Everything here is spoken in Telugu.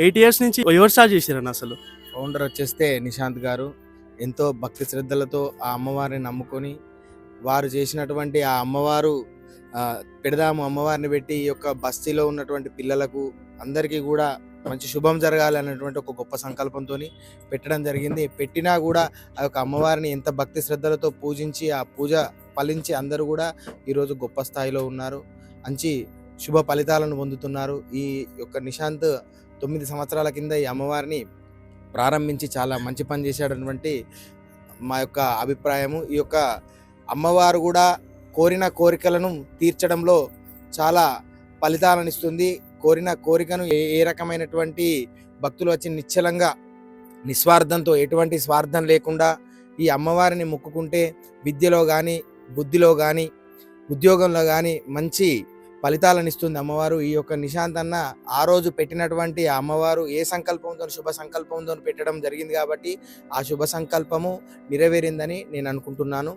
8 ఇయర్స్ నుంచి ఎవరు స్టార్ట్ చేసిరన్న అసలు? ఫౌండర్ వచ్చేస్తే నిశాంత్ గారు ఎంతో భక్తి శ్రద్ధలతో ఆ అమ్మవారిని నమ్ముకొని వారు చేసినటువంటి ఆ అమ్మవారు పెడదాము అమ్మవారిని పెట్టి ఈ యొక్క బస్తీలో ఉన్నటువంటి పిల్లలకు అందరికీ కూడా మంచి శుభం జరగాలి అన్నటువంటి ఒక గొప్ప సంకల్పంతో పెట్టడం జరిగింది. పెట్టినా కూడా ఆ యొక్క అమ్మవారిని ఎంత భక్తి శ్రద్ధలతో పూజించి ఆ పూజ ఫలించి అందరూ కూడా ఈరోజు గొప్ప స్థాయిలో ఉన్నారు. మంచి శుభ ఫలితాలను పొందుతున్నారు. ఈ యొక్క నిశాంత్ 9 సంవత్సరాల కింద ఈ అమ్మవారిని ప్రారంభించి చాలా మంచి పని చేశాడన్నటువంటి మా యొక్క అభిప్రాయము. ఈ యొక్క అమ్మవారు కూడా కోరిన కోరికలను తీర్చడంలో చాలా ఫలితాలను ఇస్తుంది. కోరిన కోరికను ఏ ఏ రకమైనటువంటి భక్తులు వచ్చి నిశ్చలంగా నిస్వార్థంతో ఎటువంటి స్వార్థం లేకుండా ఈ అమ్మవారిని మొక్కుకుంటే విద్యలో కానీ బుద్ధిలో కానీ ఉద్యోగంలో కానీ మంచి ఫలితాలను ఇస్తుంది అమ్మవారు. ఈ యొక్క నిశాంత్ అన్న ఆ రోజు పెట్టినటువంటి ఆ అమ్మవారు ఏ సంకల్పంతో శుభ సంకల్పంతో పెట్టడం జరిగింది కాబట్టి ఆ శుభ సంకల్పము నెరవేరిందని నేను అనుకుంటున్నాను.